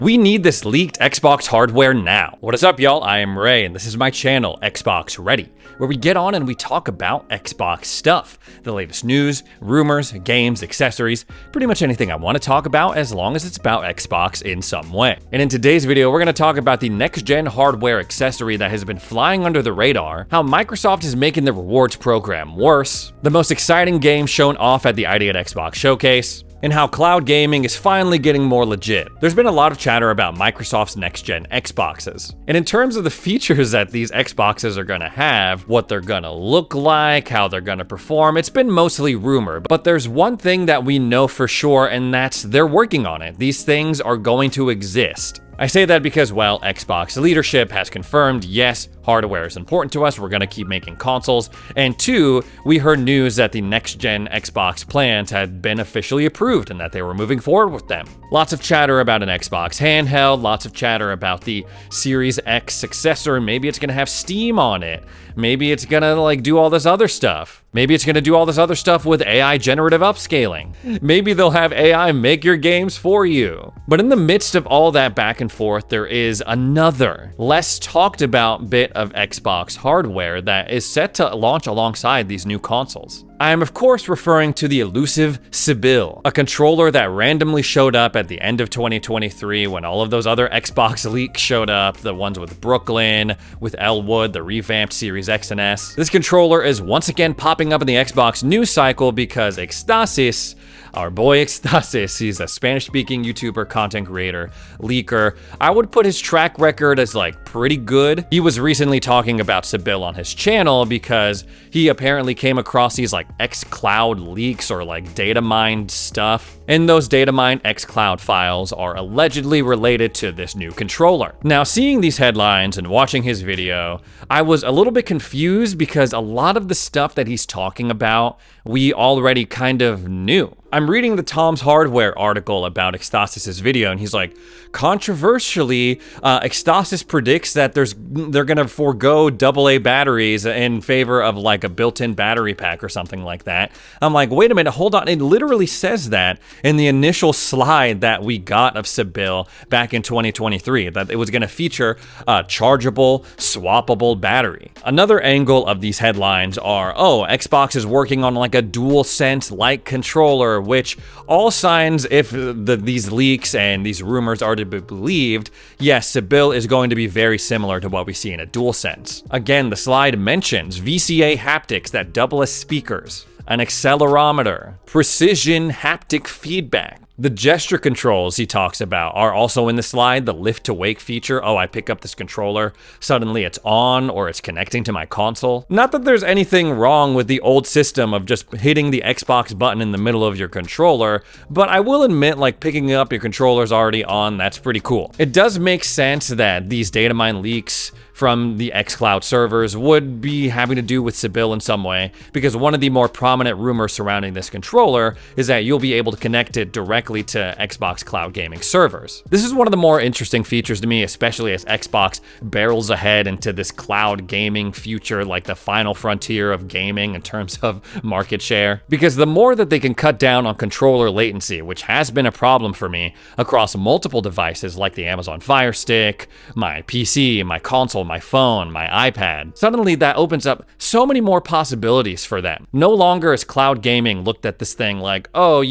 We need this leaked Xbox hardware now. What is up, y'all? I am Ray, and this is my channel, Xbox Ready, where we get on and we talk about Xbox stuff. The latest news, rumors, games, accessories, pretty much anything I want to talk about as long as it's about Xbox in some way. And in today's video, we're going to talk about the next-gen hardware accessory that has been flying under the radar, how Microsoft is making the rewards program worse, the most exciting game shown off at the ID at Xbox showcase, and how cloud gaming is finally getting more legit. There's been a lot of chatter about Microsoft's next-gen Xboxes. And in terms of the features that these Xboxes are gonna have, what they're gonna look like, how they're gonna perform, it's been mostly rumor. But there's one thing that we know for sure, and that's they're working on it. These things are going to exist. I say that because, well, Xbox leadership has confirmed, yes, hardware is important to us, we're gonna keep making consoles, and two, we heard news that the next-gen Xbox plans had been officially approved and that they were moving forward with them. Lots of chatter about an Xbox handheld, lots of chatter about the Series X successor, maybe it's gonna have Steam on it, maybe it's gonna do all this other stuff. Maybe it's gonna do all this other stuff with AI generative upscaling. Maybe they'll have AI make your games for you. But in the midst of all that back and forth, there is another, less talked about bit of Xbox hardware that is set to launch alongside these new consoles. I am of course referring to the elusive Sibyl, a controller that randomly showed up at the end of 2023 when all of those other Xbox leaks showed up, the ones with Brooklyn, with Elwood, the revamped Series X and S. This controller is once again popping up in the Xbox news cycle because Ecstasis, our boy Ecstasis, he's a Spanish-speaking YouTuber, content creator, leaker. I would put his track record as pretty good. He was recently talking about Sibyl on his channel because he apparently came across these xCloud leaks or data mined stuff. And those data mined xCloud files are allegedly related to this new controller. Now, seeing these headlines and watching his video, I was a little bit confused because a lot of the stuff that he's talking about, we already kind of knew. I'm reading the Tom's Hardware article about Ecstasis' video, and he's like, controversially, Ecstasis predicts that they're gonna forego AA batteries in favor of a built-in battery pack or something like that. I'm like, wait a minute, hold on. It literally says that in the initial slide that we got of Sibyl back in 2023, that it was gonna feature a chargeable, swappable battery. Another angle of these headlines are, oh, Xbox is working on a DualSense-like controller, which all signs, if these leaks and these rumors are to be believed, yes, Sibyl is going to be very similar to what we see in a DualSense. Again, the slide mentions VCA haptics that double as speakers, an accelerometer, precision haptic feedback. The gesture controls he talks about are also in the slide, the lift to wake feature. Oh, I pick up this controller, suddenly it's on or it's connecting to my console. Not that there's anything wrong with the old system of just hitting the Xbox button in the middle of your controller, but I will admit picking up your controller's already on, that's pretty cool. It does make sense that these data mine leaks from the xCloud servers would be having to do with Sibyl in some way, because one of the more prominent rumors surrounding this controller is that you'll be able to connect it directly to Xbox cloud gaming servers. This is one of the more interesting features to me, especially as Xbox barrels ahead into this cloud gaming future, the final frontier of gaming in terms of market share. Because the more that they can cut down on controller latency, which has been a problem for me across multiple devices like the Amazon Fire Stick, my PC, my console, my phone, my iPad, suddenly that opens up so many more possibilities for them. No longer is cloud gaming looked at this thing oh,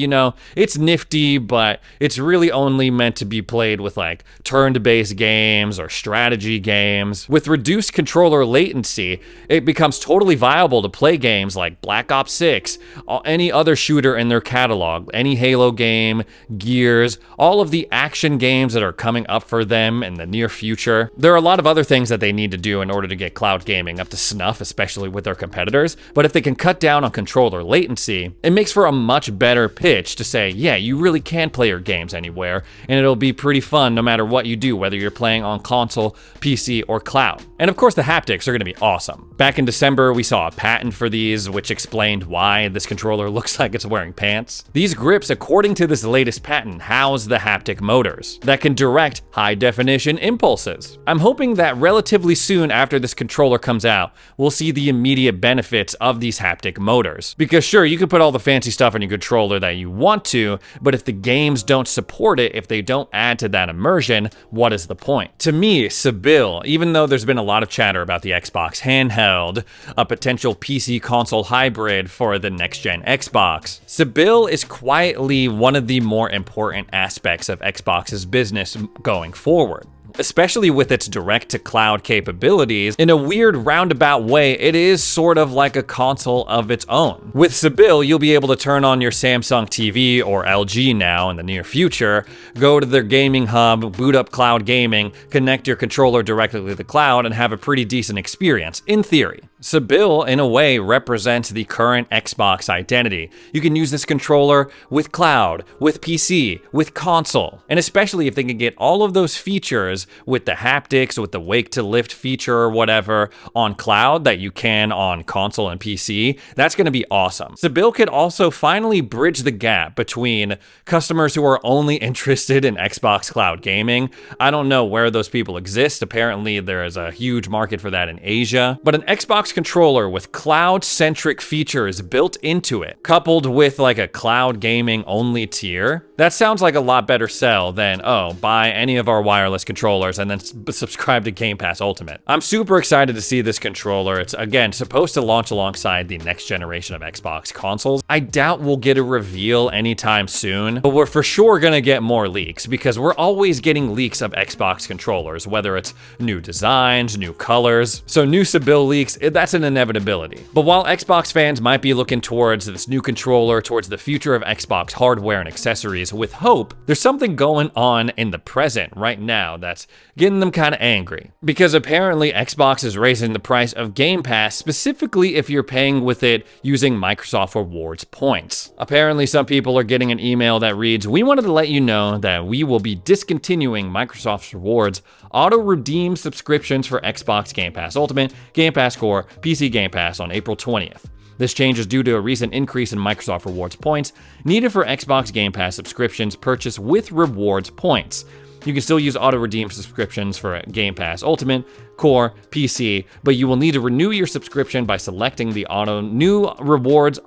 it's nifty, but it's really only meant to be played with turn-based games or strategy games. With reduced controller latency, it becomes totally viable to play games like Black Ops 6, any other shooter in their catalog, any Halo game, Gears, all of the action games that are coming up for them in the near future. There are a lot of other things that they need to do in order to get cloud gaming up to snuff, especially with their competitors, but if they can cut down on controller latency, it makes for a much better pitch to say, yeah, you really can play your games anywhere, and it'll be pretty fun no matter what you do, whether you're playing on console, PC, or cloud. And of course, the haptics are gonna be awesome. Back in December, we saw a patent for these, which explained why this controller looks like it's wearing pants. These grips, according to this latest patent, house the haptic motors that can direct high-definition impulses. I'm hoping that relative relatively soon after this controller comes out, we'll see the immediate benefits of these haptic motors. Because sure, you can put all the fancy stuff on your controller that you want to, but if the games don't support it, if they don't add to that immersion, what is the point? To me, Sibyl, even though there's been a lot of chatter about the Xbox handheld, a potential PC console hybrid for the next-gen Xbox, Sibyl is quietly one of the more important aspects of Xbox's business going forward. Especially with its direct-to-cloud capabilities, in a weird roundabout way, it is sort of like a console of its own. With Sibyl, you'll be able to turn on your Samsung TV or LG now in the near future, go to their gaming hub, boot up cloud gaming, connect your controller directly to the cloud, and have a pretty decent experience, in theory. Sibyl, in a way, represents the current Xbox identity. You can use this controller with cloud, with PC, with console, and especially if they can get all of those features with the haptics, with the wake to lift feature or whatever on cloud that you can on console and PC, that's going to be awesome. Sibyl could also finally bridge the gap between customers who are only interested in Xbox cloud gaming. I don't know where those people exist. Apparently, there is a huge market for that in Asia, but an Xbox controller with cloud-centric features built into it, coupled with like a cloud gaming only tier, that sounds like a lot better sell than, oh, buy any of our wireless controllers and then subscribe to Game Pass Ultimate. I'm super excited to see this controller. It's, again, supposed to launch alongside the next generation of Xbox consoles. I doubt we'll get a reveal anytime soon, but we're for sure gonna get more leaks because we're always getting leaks of Xbox controllers, whether it's new designs, new colors. So new Sibyl leaks, that's an inevitability. But while Xbox fans might be looking towards this new controller, towards the future of Xbox hardware and accessories with hope, there's something going on in the present right now that's getting them kind of angry. Because apparently Xbox is raising the price of Game Pass, specifically if you're paying with it using Microsoft Rewards points. Apparently some people are getting an email that reads, "We wanted to let you know that we will be discontinuing Microsoft's Rewards auto-redeem subscriptions for Xbox Game Pass Ultimate, Game Pass Core, PC Game Pass on April 20th. This change is due to a recent increase in Microsoft Rewards points needed for Xbox Game Pass subscriptions purchased with rewards points. You can still use auto-redeem subscriptions for Game Pass Ultimate, Core, PC, but you will need to renew your subscription by selecting the new rewards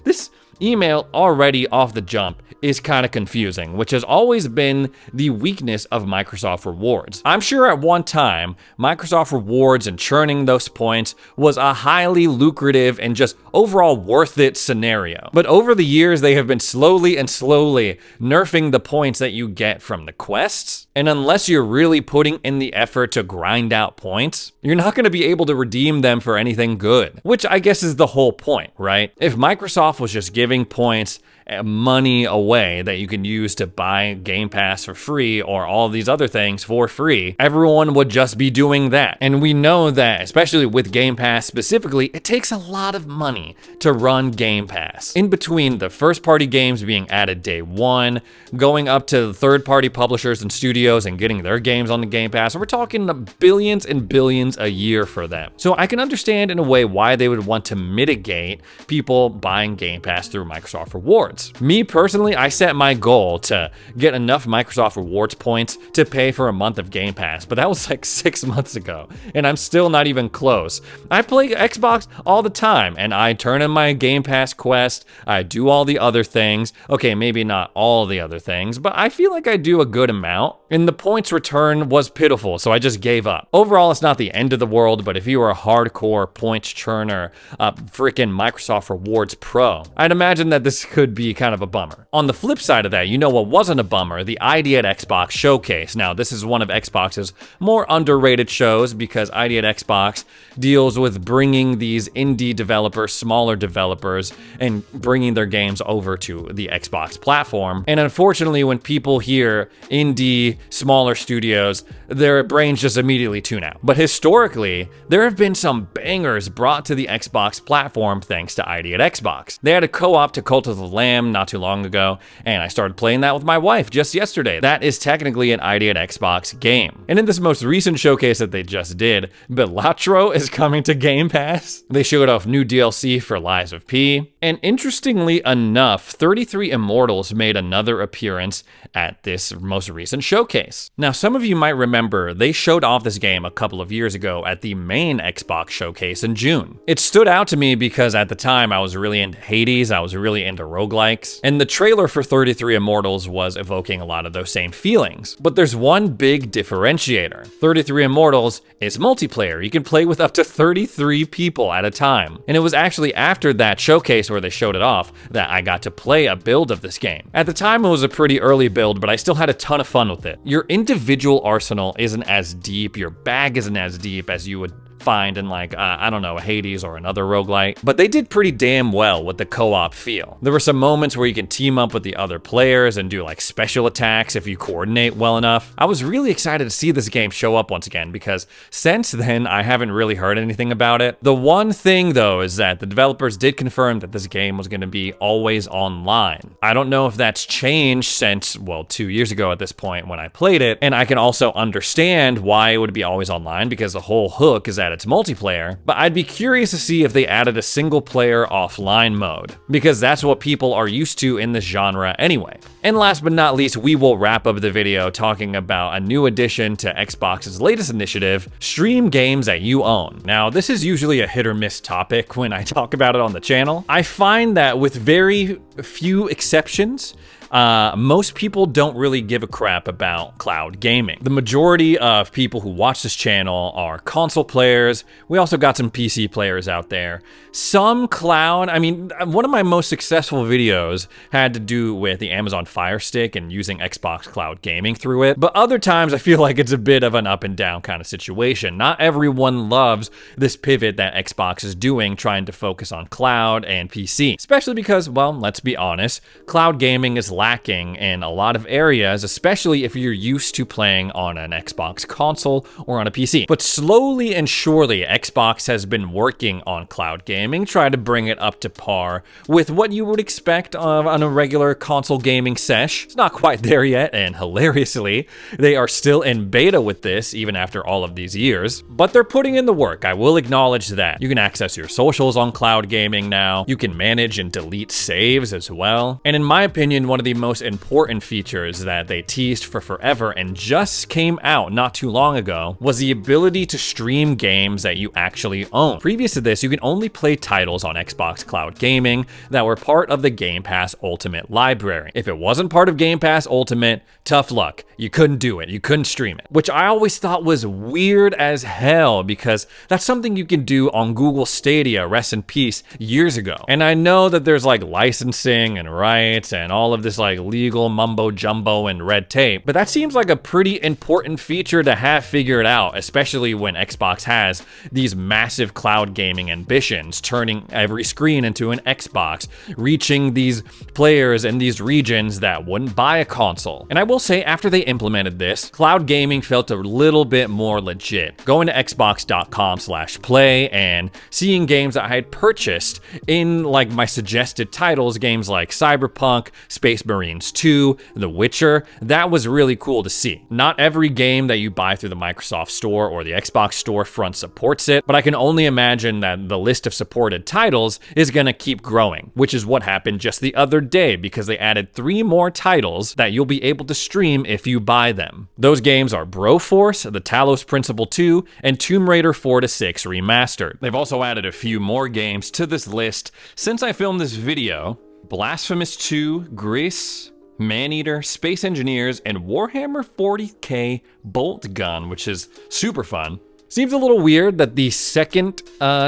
this email already off the jump is kind of confusing, which has always been the weakness of Microsoft Rewards. I'm sure at one time, Microsoft Rewards and churning those points was a highly lucrative and just overall worth it scenario. But over the years, they have been slowly nerfing the points that you get from the quests. And unless you're really putting in the effort to grind out points, you're not going to be able to redeem them for anything good, which I guess is the whole point, right? If Microsoft was just giving points money away that you can use to buy Game Pass for free or all these other things for free, everyone would just be doing that. And we know that, especially with Game Pass specifically, it takes a lot of money to run Game Pass. In between the first-party games being added day one, going up to third-party publishers and studios and getting their games on the Game Pass, we're talking billions and billions a year for them. So I can understand in a way why they would want to mitigate people buying Game Pass through Microsoft Rewards. Me personally, I set my goal to get enough Microsoft Rewards points to pay for a month of Game Pass, but that was like 6 months ago, and I'm still not even close. I play Xbox all the time, and I turn in my Game Pass quest, I do all the other things. Okay, maybe not all the other things, but I feel like I do a good amount, and the points return was pitiful, so I just gave up. Overall, it's not the end of the world, but if you are a hardcore points churner, freaking Microsoft Rewards Pro, I'd imagine that this could be kind of a bummer. On the flip side of that, you know what wasn't a bummer? The ID at Xbox showcase. Now, this is one of Xbox's more underrated shows because ID at Xbox deals with bringing these indie developers, smaller developers, and bringing their games over to the Xbox platform. And unfortunately, when people hear indie, smaller studios, their brains just immediately tune out. But historically, there have been some bangers brought to the Xbox platform thanks to ID at Xbox. They had a co-op to Cult of the Lamb Jam not too long ago, and I started playing that with my wife just yesterday. That is technically an ID at Xbox game. And in this most recent showcase that they just did, Balatro is coming to Game Pass. They showed off new DLC for Lies of P. And interestingly enough, 33 Immortals made another appearance at this most recent showcase. Now, some of you might remember they showed off this game a couple of years ago at the main Xbox showcase in June. It stood out to me because at the time I was really into Hades, I was really into roguelikes, and the trailer for 33 Immortals was evoking a lot of those same feelings. But there's one big differentiator. 33 Immortals is multiplayer. You can play with up to 33 people at a time. And it was actually after that showcase where they showed it off that I got to play a build of this game. At the time, it was a pretty early build, but I still had a ton of fun with it. Your individual arsenal isn't as deep, your bag isn't as deep as you would find in like, I don't know, a Hades or another roguelike, but they did pretty damn well with the co-op feel. There were some moments where you can team up with the other players and do like special attacks if you coordinate well enough. I was really excited to see this game show up once again because since then I haven't really heard anything about it. The one thing though is that the developers did confirm that this game was going to be always online. I don't know if that's changed since, well, 2 years ago at this point when I played it, and I can also understand why it would be always online because the whole hook is that it's multiplayer, but I'd be curious to see if they added a single player offline mode, because that's what people are used to in this genre anyway. And last but not least, we will wrap up the video talking about a new addition to Xbox's latest initiative, stream games that you own. Now, this is usually a hit or miss topic when I talk about it on the channel. I find that with very few exceptions, most people don't really give a crap about cloud gaming. The majority of people who watch this channel are console players. We also got some PC players out there. Some cloud, I mean, one of my most successful videos had to do with the Amazon Fire Stick and using Xbox Cloud Gaming through it. But other times I feel like it's a bit of an up and down kind of situation. Not everyone loves this pivot that Xbox is doing, trying to focus on cloud and PC. Especially because, well, let's be honest, cloud gaming is lacking in a lot of areas, especially if you're used to playing on an Xbox console or on a PC. But slowly and surely, Xbox has been working on cloud gaming, trying to bring it up to par with what you would expect on a regular console gaming sesh. It's not quite there yet, and hilariously, they are still in beta with this, even after all of these years. But they're putting in the work, I will acknowledge that. You can access your socials on cloud gaming now. You can manage and delete saves as well. And in my opinion, one of the most important features that they teased for forever and just came out not too long ago was the ability to stream games that you actually own. Previous to this, you can only play titles on Xbox Cloud Gaming that were part of the Game Pass Ultimate library. If it wasn't part of Game Pass Ultimate, tough luck. You couldn't do it. You couldn't stream it, which I always thought was weird as hell because that's something you can do on Google Stadia, rest in peace, years ago. And I know that there's like licensing and rights and all of this like legal mumbo jumbo and red tape, but that seems like a pretty important feature to have figured out, especially when Xbox has these massive cloud gaming ambitions, turning every screen into an Xbox, reaching these players in these regions that wouldn't buy a console. And I will say, after they implemented this, cloud gaming felt a little bit more legit. Going to xbox.com/play and seeing games that I had purchased in like my suggested titles, games like Cyberpunk, Space Marines 2, The Witcher, that was really cool to see. Not every game that you buy through the Microsoft Store or the Xbox storefront supports it, but I can only imagine that the list of supported titles is gonna keep growing, which is what happened just the other day because they added 3 more titles that you'll be able to stream if you buy them. Those games are Broforce, The Talos Principle 2, and Tomb Raider 4-6 Remastered. They've also added a few more games to this list since I filmed this video: Blasphemous 2, Gris, Maneater, Space Engineers, and Warhammer 40k Bolt Gun, which is super fun. Seems a little weird that the second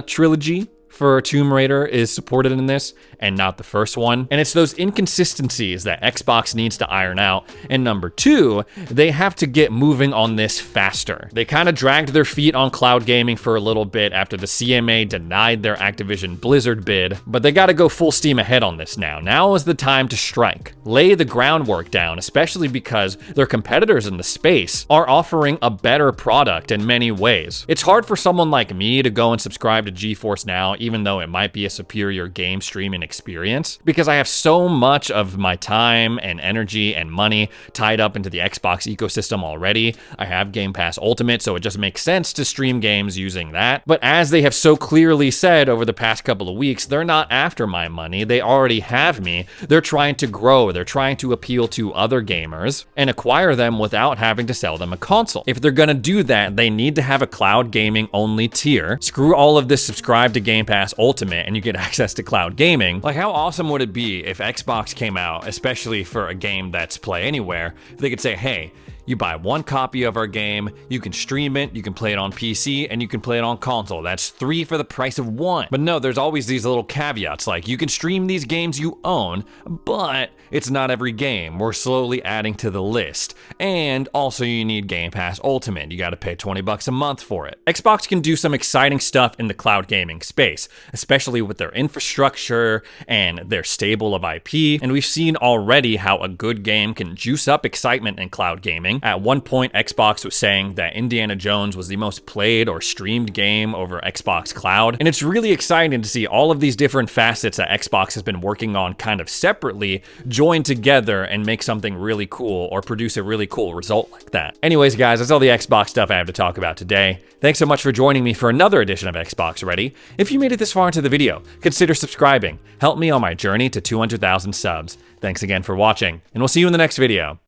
trilogy for Tomb Raider is supported in this and not the first one. And it's those inconsistencies that Xbox needs to iron out. And number 2, they have to get moving on this faster. They kind of dragged their feet on cloud gaming for a little bit after the CMA denied their Activision Blizzard bid, but they got to go full steam ahead on this now. Now is the time to strike. Lay the groundwork down, especially because their competitors in the space are offering a better product in many ways. It's hard for someone like me to go and subscribe to GeForce Now, even though it might be a superior game streaming experience because I have so much of my time and energy and money tied up into the Xbox ecosystem already. I have Game Pass Ultimate, so it just makes sense to stream games using that. But as they have so clearly said over the past couple of weeks, they're not after my money. They already have me. They're trying to grow. They're trying to appeal to other gamers and acquire them without having to sell them a console. If they're gonna do that, they need to have a cloud gaming only tier. Screw all of this subscribe to Game Pass Ultimate and you get access to cloud gaming. Like, how awesome would it be if Xbox came out, especially for a game that's Play Anywhere, if they could say, hey, you buy one copy of our game, you can stream it, you can play it on PC, and you can play it on console. That's 3 for the price of 1. But no, there's always these little caveats, like you can stream these games you own, but it's not every game. We're slowly adding to the list. And also you need Game Pass Ultimate. You gotta pay $20 a month for it. Xbox can do some exciting stuff in the cloud gaming space, especially with their infrastructure and their stable of IP. And we've seen already how a good game can juice up excitement in cloud gaming. At one point, Xbox was saying that Indiana Jones was the most played or streamed game over Xbox Cloud. And it's really exciting to see all of these different facets that Xbox has been working on kind of separately join together and make something really cool or produce a really cool result like that. Anyways, guys, that's all the Xbox stuff I have to talk about today. Thanks so much for joining me for another edition of Xbox Ready. If you made it this far into the video, consider subscribing. Help me on my journey to 200,000 subs. Thanks again for watching, and we'll see you in the next video.